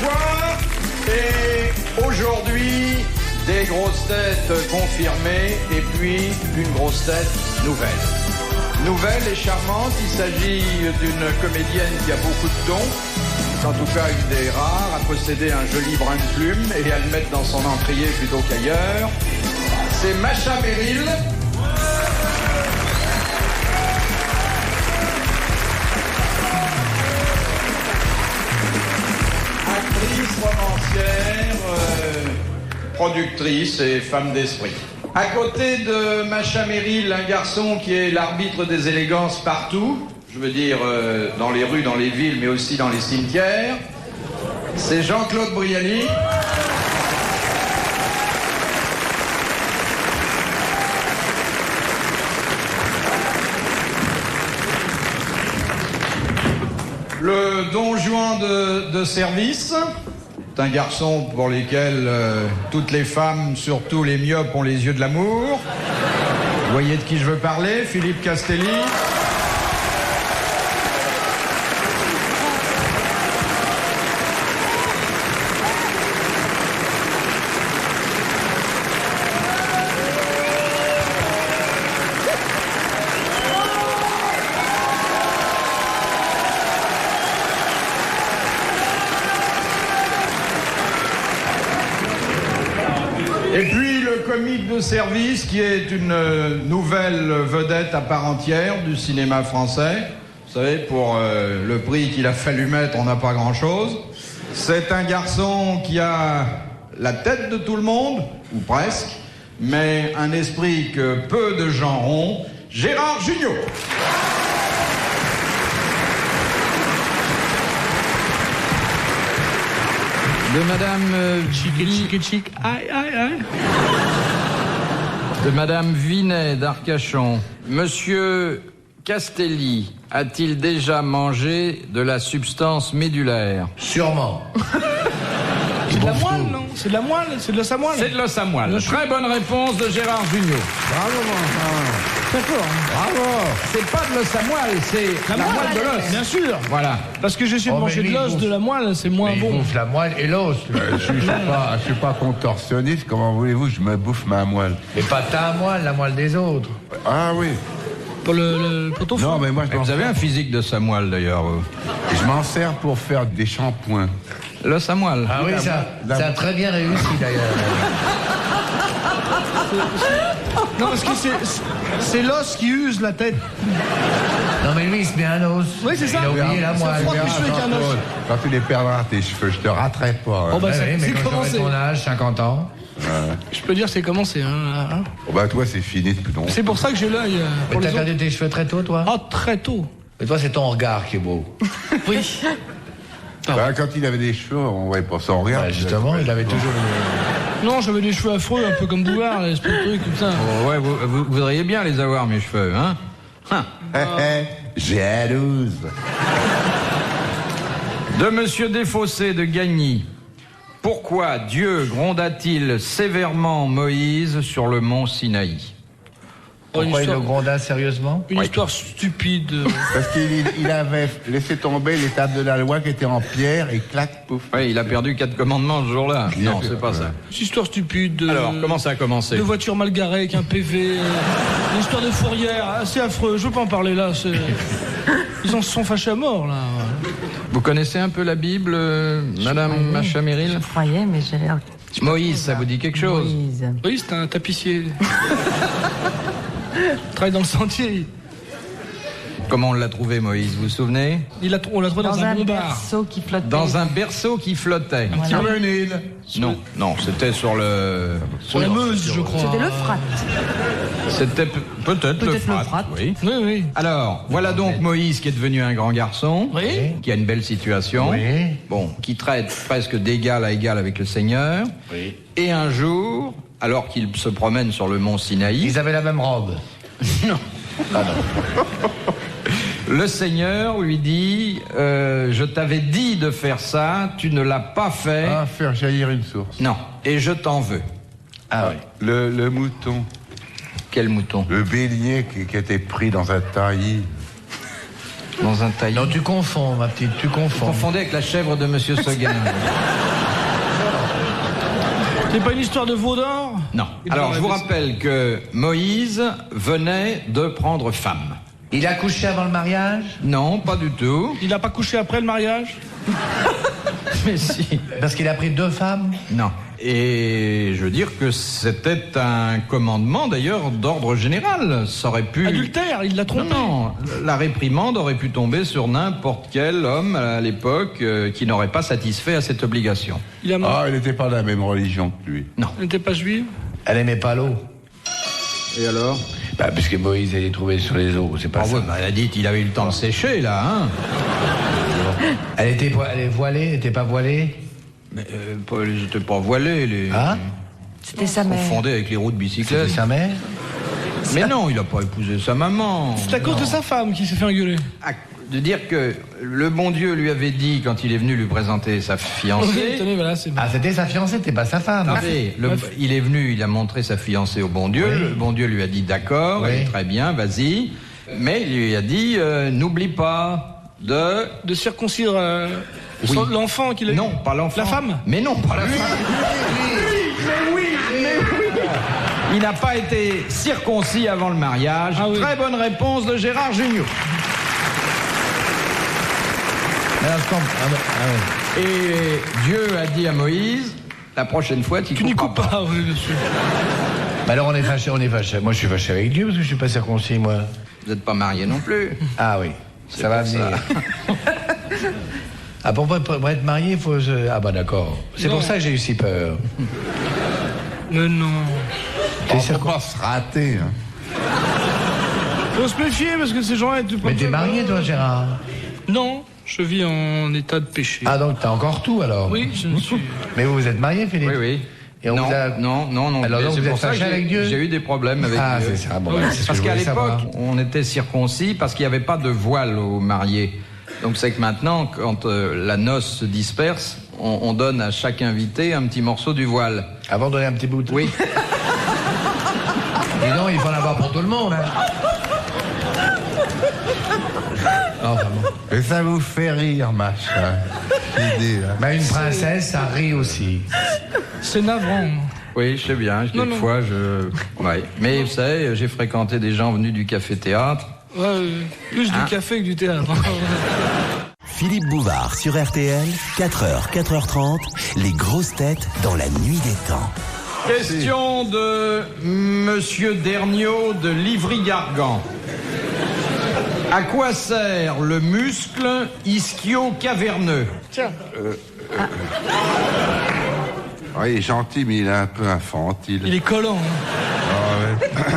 Bonsoir. Et aujourd'hui, des grosses têtes confirmées et puis une grosse tête nouvelle. Nouvelle et charmante, il s'agit d'une comédienne qui a beaucoup de dons, en tout cas une des rares, à posséder un joli brin de plume et à le mettre dans son encrier plutôt qu'ailleurs. C'est Masha Merrill. Actrice, romancière, productrice et femme d'esprit. À côté de Masha Merrill, un garçon qui est l'arbitre des élégances partout, je veux dire dans les rues, dans les villes, mais aussi dans les cimetières, c'est Jean-Claude Brialy. Le Don Juan de service. C'est un garçon pour lequel toutes les femmes, surtout les myopes, ont les yeux de l'amour. Vous voyez de qui je veux parler, Philippe Castelli. Et puis le comique de service qui est une nouvelle vedette à part entière du cinéma français. Vous savez, pour le prix qu'il a fallu mettre, on n'a pas grand-chose. C'est un garçon qui a la tête de tout le monde, ou presque, mais un esprit que peu de gens ont. Gérard Jugnot. De Madame Chic, aïe, aïe, aïe. De Madame Vinet d'Arcachon. Monsieur Castelli a-t-il déjà mangé de la substance médulaire? Sûrement. C'est de la moelle, non? C'est de la moelle? C'est de l'os à moelle? C'est de l'os à moelle. Très bonne réponse de Gérard Jugnot. Bravo, très fort. Bravo. C'est pas de l'os à moelle, c'est la moelle de l'os. Bien sûr. Voilà. Parce que j'essaie de manger de l'os, de la moelle, c'est moins bon. Il bouffe la moelle et l'os. Je suis pas contorsionniste, comment voulez-vous, je me bouffe ma moelle. Mais pas ta moelle, la moelle des autres. Ah oui. Pour le poteau. Non, mais moi, Vous avez un physique de sa moelle, d'ailleurs. je m'en sers pour faire des shampoings. L'os à moelle. Ah oui, ça a très bien réussi d'ailleurs. Non, parce que c'est l'os qui use la tête. Non mais lui il se met un os. Oui, c'est ça. Il a oublié la Ça moelle. frotte les cheveux avec un os. Quand tu les perdras tes cheveux, je te raterai pas. Oh bah, Ouais, mais c'est quand commencé. j'aurai ton âge, 50 ans. Je peux dire c'est commencé. Hein. Oh bah toi, c'est fini depuis longtemps. C'est pour ça que j'ai l'œil Mais pour les t'as autres. perdu tes cheveux très tôt toi? Ah, très tôt. Mais toi c'est ton regard qui est beau. Oui. Bah, quand il avait des cheveux, on voyait pas son regard. Ouais, justement, il avait toujours Non, j'avais des cheveux affreux, un peu comme Bouvard, espèce de truc comme ça. Oh, ouais, vous voudriez bien les avoir, mes cheveux, hein? Jalouse. De Monsieur Desfossés de Gagny. Pourquoi Dieu gronda-t-il sévèrement Moïse sur le mont Sinaï? Pourquoi il le gronda sérieusement? Une histoire stupide. Parce qu'il avait laissé tomber les tables de la loi qui étaient en pierre et clac, pouf. Oui, il a perdu 4 commandements ce jour-là. Non, c'est pas ça. Une histoire stupide. Alors, comment ça a commencé? De voitures mal garées avec un PV. Une histoire de fourrière, assez affreux. Je veux pas en parler là. Ils en se sont fâchés à mort là. Vous connaissez un peu la Bible, Madame Masha Merrill? Je croyais, mais j'ai l'air... Moïse, ça vous dit quelque chose? Moïse. Oui, c'est un tapissier. Travaille dans le sentier. Comment on l'a trouvé, Moïse, vous vous souvenez? On l'a trouvé dans un bombard. berceau qui flottait. Dans un berceau qui flottait. Voilà. Sur une île. Non, c'était sur le... Sur la Meuse, je crois. C'était l'Euphrate. C'était peut-être l'Euphrate. Oui. Oui, oui. Alors, voilà donc Moïse qui est devenu un grand garçon, Oui. qui a une belle situation, Oui. bon, qui traite presque d'égal à égal avec le Seigneur, Oui. et un jour, alors qu'il se promène sur le mont Sinaï, Ils avaient la même robe. non. Ah non. Le Seigneur lui dit, je t'avais dit de faire ça, tu ne l'as pas fait, Ah, faire jaillir une source. non, et je t'en veux. Ah oui. Le mouton. Quel mouton? Le bélier qui était pris dans un taillis. Dans un taillis. Non, tu confonds, ma petite, tu confonds. Confondez avec la chèvre de Monsieur Seguin. C'est pas une histoire de veau d'or? Non. Alors, je vous rappelle que Moïse venait de prendre femme. Il a couché avant le mariage? Non, pas du tout. Il a pas couché après le mariage? Mais si. Parce qu'il a pris 2 femmes? Non. Et je veux dire que c'était un commandement, d'ailleurs, d'ordre général. Ça aurait pu... Adultère, il l'a trompé. Non, la réprimande aurait pu tomber sur n'importe quel homme à l'époque qui n'aurait pas satisfait à cette obligation. Il n'était pas de la même religion que lui. Non. n'était pas juive? Elle aimait pas l'eau. Et alors? Puisque Moïse allait trouver sur les eaux, c'est pas ça. Ouais, elle a dit qu'il avait eu le temps de sécher, là, hein. Elle était voilée, elle était pas voilée? Mais ils n'étaient pas voilés, les... Hein? C'était sa mère. Confondés avec les roues de bicyclette. C'était sa mère? Mais non, il n'a pas épousé sa maman. C'est à cause de sa femme qui s'est fait engueuler. De dire que le bon Dieu lui avait dit, quand il est venu lui présenter sa fiancée... Tenez, voilà, c'est bon. Ah, c'était sa fiancée, c'était pas sa femme. Attendez, il est venu, il a montré sa fiancée au bon Dieu. Oui. Le bon Dieu lui a dit d'accord, Oui. très bien, vas-y. Mais il lui a dit, n'oublie pas De circoncire Oui. l'enfant qu'il a eu. Non, pas l'enfant. La femme? Mais non, pas la femme. Mais oui. Il n'a pas été circoncis avant le mariage. Ah oui. Très bonne réponse de Gérard Jugnot. Et Dieu a dit à Moïse, la prochaine fois, tu n'y couperas coupes pas, oui, bien sûr. Mais alors on est fâché. Moi je suis fâché avec Dieu parce que je suis pas circoncis, moi. Vous n'êtes pas marié non plus. Ah oui, ça va pour venir. Ah, pour être marié, il faut... Ah bah d'accord. C'est Non. pour ça que j'ai eu si peur. Mais non. Faut pas se rater. Hein. Faut se méfier parce que ces gens-là... Mais t'es marié toi, Gérard? Non, je vis en état de péché. Ah donc t'as encore tout alors? Oui, je ne suis... Mais vous êtes marié, Philippe? Oui, oui. Et on non, vous a... non. Alors Mais donc c'est vous pour êtes ça que fâché avec Dieu? j'ai eu des problèmes avec Ah, Dieu. c'est ça. Bon, Oui, c'est ce que Parce je qu'à voulais savoir. l'époque, on était circoncis parce qu'il n'y avait pas de voile aux mariés. Donc c'est que maintenant, quand la noce se disperse, on donne à chaque invité un petit morceau du voile. Avant de donner un petit bout de... Oui. Et non, il faut en avoir pour tout le monde. Hein. Non, vraiment. Et ça vous fait rire, machin. L'idée, hein. Mais une princesse, ça rit aussi. C'est navrant. Oui, je sais bien. Non, non. Quelquefois, ouais. Mais vous savez, j'ai fréquenté des gens venus du café-théâtre. Ouais, plus du café que du théâtre. Philippe Bouvard sur RTL, 4h, 4h30, les grosses têtes dans la nuit des temps. Question de Monsieur Derniot de Livry-Gargan. À quoi sert le muscle ischio-caverneux? Tiens. Ouais, il est gentil, mais il est un peu infantile. Il est collant. Ah ouais.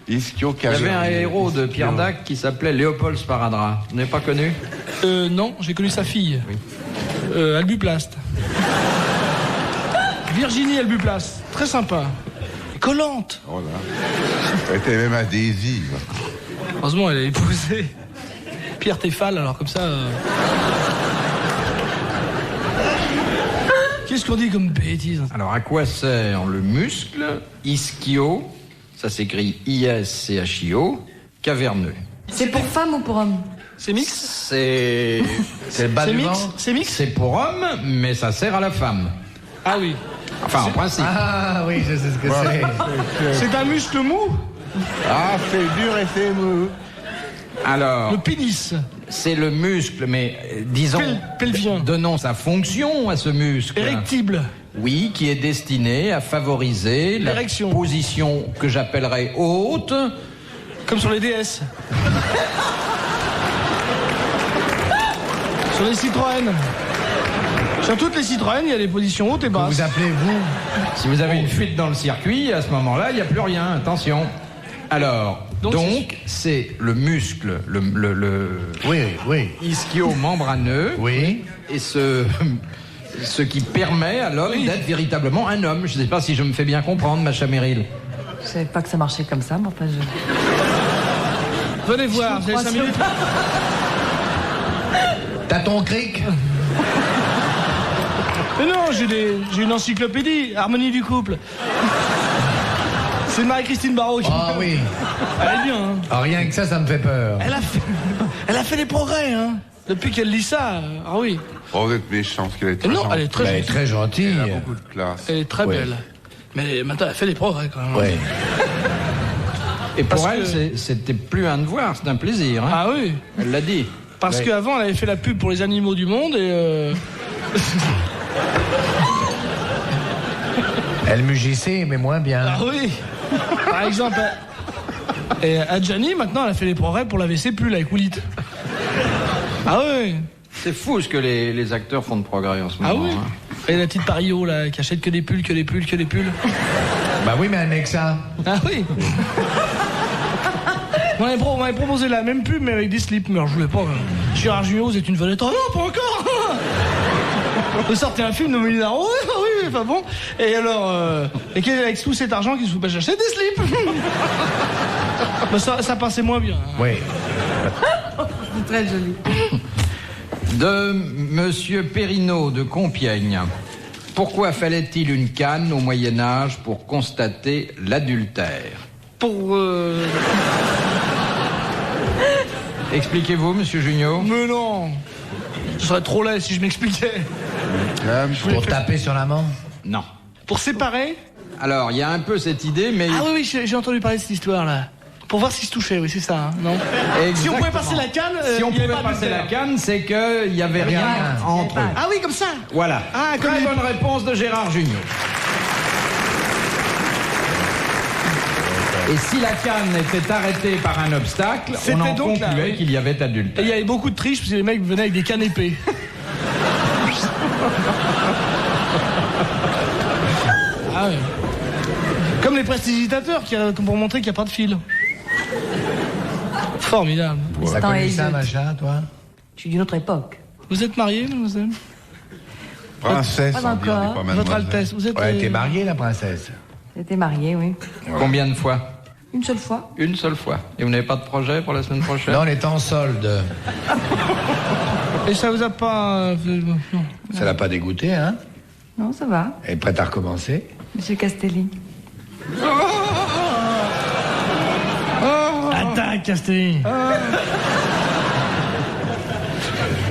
Ischio Il y avait un héros de Pierre Dac qui s'appelait Léopold Sparadrap. Vous n'avez pas connu? Non, j'ai connu sa fille. Oui. Albuplaste. Virginie Albuplaste. Très sympa. Collante. Oh là. Elle était même adhésive. Heureusement, elle a épousé Pierre Théfal, alors comme ça... Qu'est-ce qu'on dit comme bêtise? Alors, à quoi sert le muscle ischio, ça s'écrit I-S-C-H-I-O, caverneux? C'est pour femme ou pour homme? C'est mix? C'est C'est le bas C'est du mix? ventre? C'est mix? c'est pour homme, mais ça sert à la femme. Ah oui. Enfin, en principe. Ah oui, je sais ce que c'est. C'est un muscle mou? Ah, c'est dur et c'est mou. Alors, Le pénis. c'est le muscle, mais disons, Pelvien. donnons sa fonction à ce muscle. Érectible. Oui, qui est destiné à favoriser la L'érection. position que j'appellerais haute. Comme sur les DS. Sur les Citroën. Sur toutes les Citroën, il y a des positions hautes et Que basses. vous appelez vous? Si vous avez une fuite dans le circuit, à ce moment-là, il n'y a plus rien. Attention. Alors, donc c'est le muscle, le Oui. ischio-membraneux, Oui. et ce qui permet à l'homme d'être véritablement un homme. Je ne sais pas si je me fais bien comprendre, ma chère Meryl. Je savais pas que ça marchait comme ça, mais enfin je... Venez voir, vous avez 5 minutes. T'as ton cric? Mais non, j'ai une encyclopédie, Harmonie du couple. C'est Marie-Christine Barrault qui... Ah oui. Elle est bien, hein. Ah, rien que ça me fait peur. Elle a fait des progrès, hein. Depuis qu'elle lit ça, ah oui. Oh, vous êtes méchant, parce qu'elle est très Non, gentille. elle est très Elle est gentille. très gentille. Elle a beaucoup de classe. Elle est très Ouais. belle. Mais maintenant, elle fait des progrès, quand même. Ouais. Et pour Parce elle, que- c'était plus un devoir, c'est un plaisir. Hein. Ah oui. Elle l'a dit. Parce Ouais. qu'avant, elle avait fait la pub pour les animaux du monde et... Elle mugissait, mais moins bien. Ah oui. Par exemple, et Adjani, maintenant, elle a fait des progrès pour laver ses pulls avec Oulit. Ah oui. C'est fou ce que les acteurs font de progrès en ce moment. Ah oui. hein. Et la petite Pario, là, qui achète que des pulls. Bah oui, mais elle n'est que ça. Ah oui. On m'avait proposé la même pub, mais avec des slips. Mais alors, je voulais pas. Gérard Jugnot, vous êtes une vedette. Oh non, pas encore. Vous sortez un film de Molinard. Oh, oui, enfin bon. Et alors, avec tout cet argent, qu'est-ce que vous pouvez acheter des slips. Mais ça passait moins bien. Hein. Oui. C'est très joli. De Monsieur Perrineau de Compiègne. Pourquoi fallait-il une canne au Moyen-Âge pour constater l'adultère? Expliquez-vous, Monsieur Jugnot. Mais non. Ce serait trop laid si je m'expliquais. Pour taper sur l'amant. Non. Pour séparer. Alors, il y a un peu cette idée, mais... Ah oui, j'ai entendu parler de cette histoire-là. Pour voir s'ils se touchaient, oui, c'est ça, hein, non? Si on pouvait passer la canne, Si on il y avait pouvait pas de passer la terre. canne, c'est qu'il n'y avait rien entre eux. Ah oui, comme ça. Voilà. Ah, comme Très les- bonne réponse de Gérard Jugnot. Et si la canne était arrêtée par un obstacle, on C'était en donc là, concluait oui. qu'il y avait Et adultère. il y avait beaucoup de triches parce que les mecs venaient avec des cannes épées. Ah ouais. Comme les prestidigitateurs pour montrer qu'il n'y a pas de fil. Formidable. T'as C'est en connu ça, Hazelwood. machin, toi? Je suis d'une autre époque. Vous êtes mariée, mademoiselle? Princesse, Pas on dit, on encore. dit pas Votre mademoiselle. Altesse, vous êtes... Ouais, t'es mariée, la princesse. J'étais mariée, oui. Combien de fois? Une seule fois. Une seule fois. Et vous n'avez pas de projet pour la semaine prochaine? Là, on est en solde. Et ça vous a pas... non. Ça l'a pas dégoûté, hein? Non, ça va. Elle est prête à recommencer. Monsieur Castelli. Attaque, Castelli.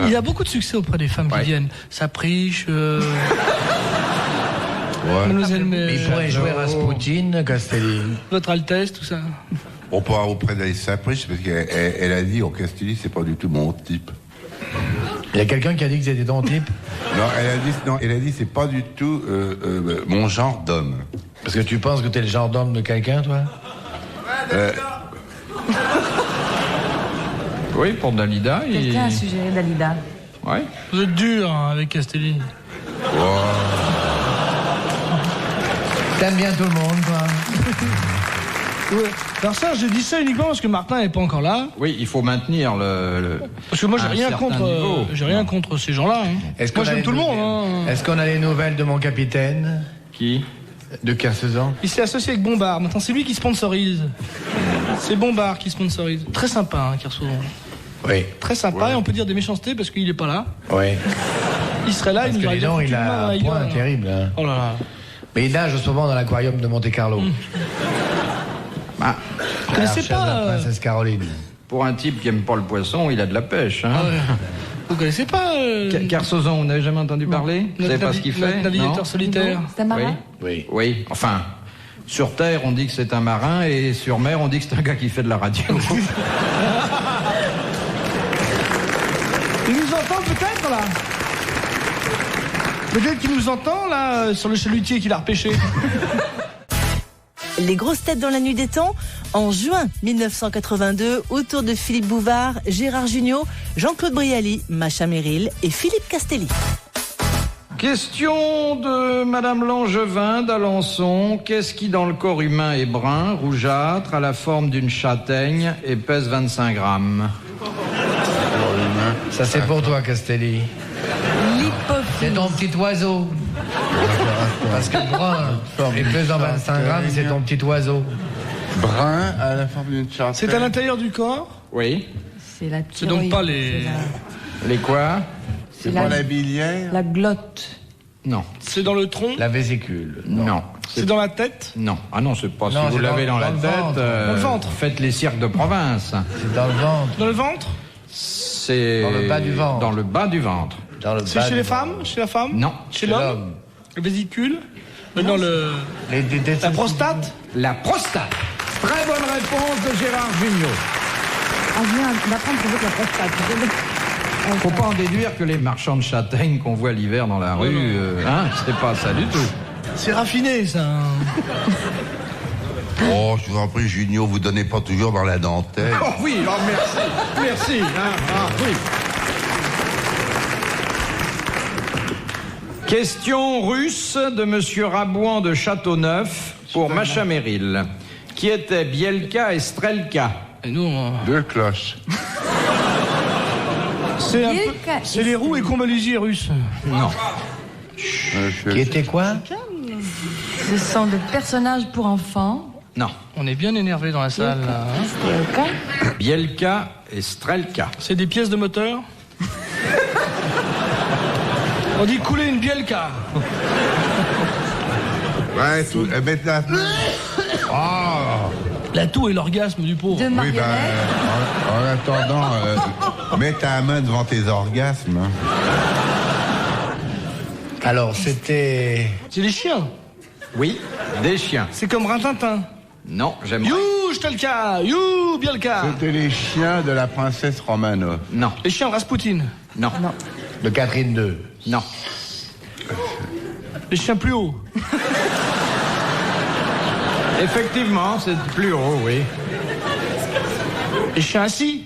Il a beaucoup de succès auprès des femmes qui Ouais. viennent. Ça priche... Ouais. Mademoiselle, Il pourrait jouer Rasputin, Castelli. Votre Altesse, tout ça. On peut avoir auprès d'Alice Sapriche, parce qu'elle a dit, au Castelli, c'est pas du tout mon type. Il y a quelqu'un qui a dit que c'était ton type? Non, elle a dit, c'est pas du tout mon genre d'homme. Parce que tu penses que t'es le genre d'homme de quelqu'un, toi? Oui, pour Dalida. Quelqu'un a suggéré Dalida. Ouais. Vous êtes dur hein, avec Castelli. T'aimes bien tout le monde, toi? Ouais. Alors ça, je dis ça uniquement parce que Martin n'est pas encore là. Oui, il faut maintenir le... Parce que moi, j'ai Un rien certain contre, niveau. j'ai rien contre ces gens-là. Hein. Moi, j'aime tout le monde. Hein. Est-ce qu'on a les nouvelles de mon capitaine? Qui? De Kersezan? Il s'est associé avec Bombard. Maintenant, c'est lui qui sponsorise. C'est Bombard qui sponsorise. Très sympa, hein, Kersozon. Oui. Très sympa, et on peut dire des méchancetés parce qu'il est pas là. Oui. Il serait là, Parce il nous que aurait les dit dents, un il coup de main a dans la un point gueule. terrible. Hein. Oh là là. Mais il nage souvent dans l'aquarium de Monte-Carlo. Ah, Vous connaissez Chef de pas... la princesse Caroline. pour un type qui aime pas le poisson, il a de la pêche. Hein. Vous connaissez pas... Carsozon, vous n'avez jamais entendu parler? Vous savez pas ce qu'il fait? Notre navigateur Non. solitaire. C'est un marin. Oui. Oui, enfin, sur Terre, on dit que c'est un marin, et sur mer, on dit que c'est un gars qui fait de la radio. Il nous entend peut-être, là? Peut-être qu'il nous entend, là, sur le chalutier qu'il a repêché. Les grosses têtes dans la nuit des temps, en juin 1982, autour de Philippe Bouvard, Gérard Jugnot, Jean-Claude Brialy, Macha Merrill et Philippe Castelli. Question de Madame Langevin d'Alençon. Qu'est-ce qui dans le corps humain est brun, rougeâtre, à la forme d'une châtaigne et pèse 25 grammes? Ça, c'est pour toi, Castelli. C'est ton petit oiseau. Parce que brun et pesant 25 grammes, c'est ton petit oiseau. Brun à la forme d'une châtaigne. C'est à l'intérieur du corps? Oui. C'est la C'est donc thyroïde, pas les- c'est Les quoi? C'est pas la biliaire. la glotte. Non. C'est dans le tronc? La vésicule. Non. C'est dans la tête? Non. Ah non, c'est pas. Non, si vous c'est l'avez dans dans la le tête, ventre. Dans le ventre. faites les cirques de province. C'est dans le ventre. Dans le ventre? C'est... Dans le bas du ventre. Dans le bas du ventre. C'est chez les femmes? Chez la femme? Non. Chez l'homme? Le vésicule? Dans le... La prostate? La prostate. Très bonne réponse de Gérard Jugnot. On vient d'apprendre que c'est la prostate. Faut pas en déduire que les marchands de châtaignes qu'on voit l'hiver dans la rue, c'est pas ça du tout. C'est raffiné, ça. Oh, je vous en prie, Junio, vous donnez pas toujours dans la dentelle. Oh oui, oh merci. Merci. Oui. Question russe de Monsieur Rabouan de Châteauneuf pour Macha Merrill. Qui étaient Bielka et Strelka? Et nous, Deux cloches. c'est les roues et Combalizier russes. Non. Qui était quoi? Ce sont des personnages pour enfants. Non. On est bien énervé dans la salle, là. Strelka. Bielka et Strelka. C'est des pièces de moteur? On dit couler une Bielka. Ouais, tout. Maintenant. Oh. La toux et l'orgasme du pauvre. De marionnettes. En attendant, mets ta main devant tes orgasmes. Hein. Alors, c'était... C'est des chiens. Oui, des chiens. C'est comme Rintintin. Non, j'aimerais... You, Stelka. You, Bielka. C'était les chiens de la princesse Romanov. Non. Les chiens de Raspoutine. Non. De Catherine II. Non. Les chiens plus hauts. Effectivement, c'est plus haut, oui. Les chiens assis.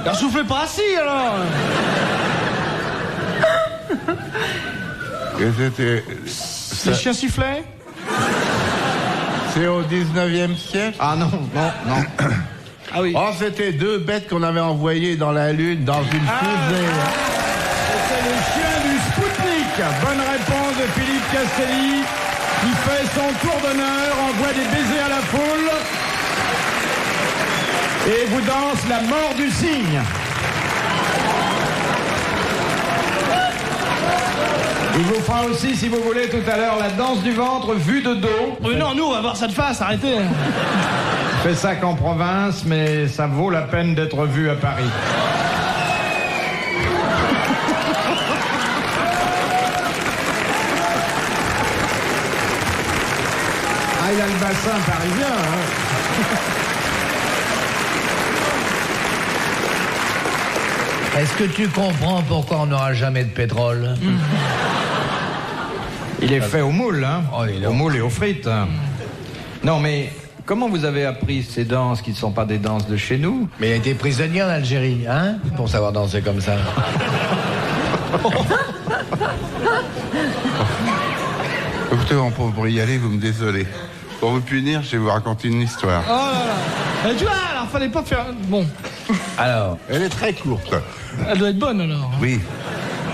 Alors soufflez pas assis, alors. Et c'était. Les chiens sifflets. C'est au 19e siècle. Ah non. Ah oui. Oh, c'était deux bêtes qu'on avait envoyées dans la Lune, dans une fusée. C'est le chien du Spoutnik. Bonne réponse de Philippe Castelli, qui fait son tour d'honneur, envoie des baisers à la foule et vous danse la mort du cygne. Il vous fera aussi, si vous voulez, tout à l'heure, la danse du ventre vue de dos. Mais non, nous, on va voir ça de face, arrêtez. Fait ça qu'en province, mais ça vaut la peine d'être vu à Paris. Ah, il a le bassin parisien, hein. Est-ce que tu comprends pourquoi on n'aura jamais de pétrole? Il est fait au moule, hein. Oh, il est au moule et aux frites. Non, mais comment vous avez appris ces danses qui ne sont pas des danses de chez nous? Mais il a été prisonnier en Algérie, hein? Pour savoir danser comme ça. Écoutez, pour y aller, vous me désolez. Pour vous punir, je vais vous raconter une histoire. Oh là là. Tu vois, alors fallait pas faire... Bon, Alors, Elle est très courte. elle doit être bonne, alors. Oui.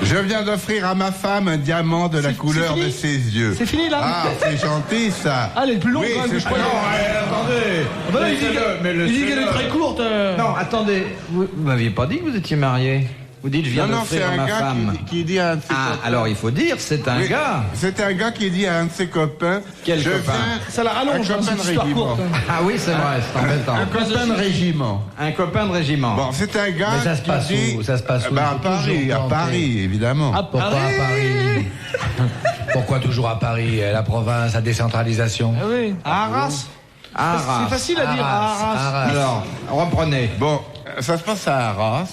Je viens d'offrir à ma femme un diamant de la C'est couleur fini de ses yeux. C'est fini, là? Ah, c'est gentil, ça. Ah, elle est plus longue, Oui, quand même, que c'est je croyais. Attendez. Bah là, il dit qu'elle est très courte. Non, attendez. Vous m'aviez pas dit que vous étiez marié? Vous dites, je viens Non, c'est d'offrir à un ma gars femme. qui dit à un de ses Ah, copains. alors il faut dire, c'est un Oui, gars. C'est un gars qui dit à un de ses copains. Quel je copain? viens- Ça la rallonge, un hein, copain cette de histoire régiment. courte. Ah oui, c'est vrai, c'est embêtant. Un copain de régiment. Un copain de régiment. Bon, c'est un gars Mais ça se qui passe dit... où? Ça se passe où? Bah, à Faut Paris, toujours à tenter. Paris, évidemment. pourquoi à Paris? Pourquoi toujours à Paris? La province, la décentralisation? Ah oui. À Arras. Arras. C'est facile à dire, à Arras. Arras. Alors, reprenez. Bon, ça se passe à Arras.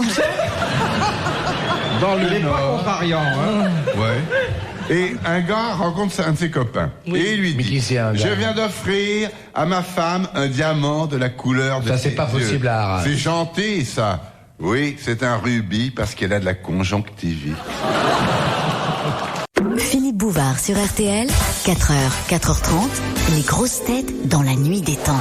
Dans le pas contrariant, hein. Ouais. Et un gars rencontre un de ses copains. Oui. Et il lui Mais dit, qui c'est, un gars? je viens d'offrir à ma femme un diamant de la couleur de Ça, ses c'est pas yeux. possible à Arras. C'est gentil, ça. Oui, c'est un rubis parce qu'elle a de la conjonctivite. Philippe Bouvard sur RTL, 4h, 4h30, les grosses têtes dans la nuit des temps.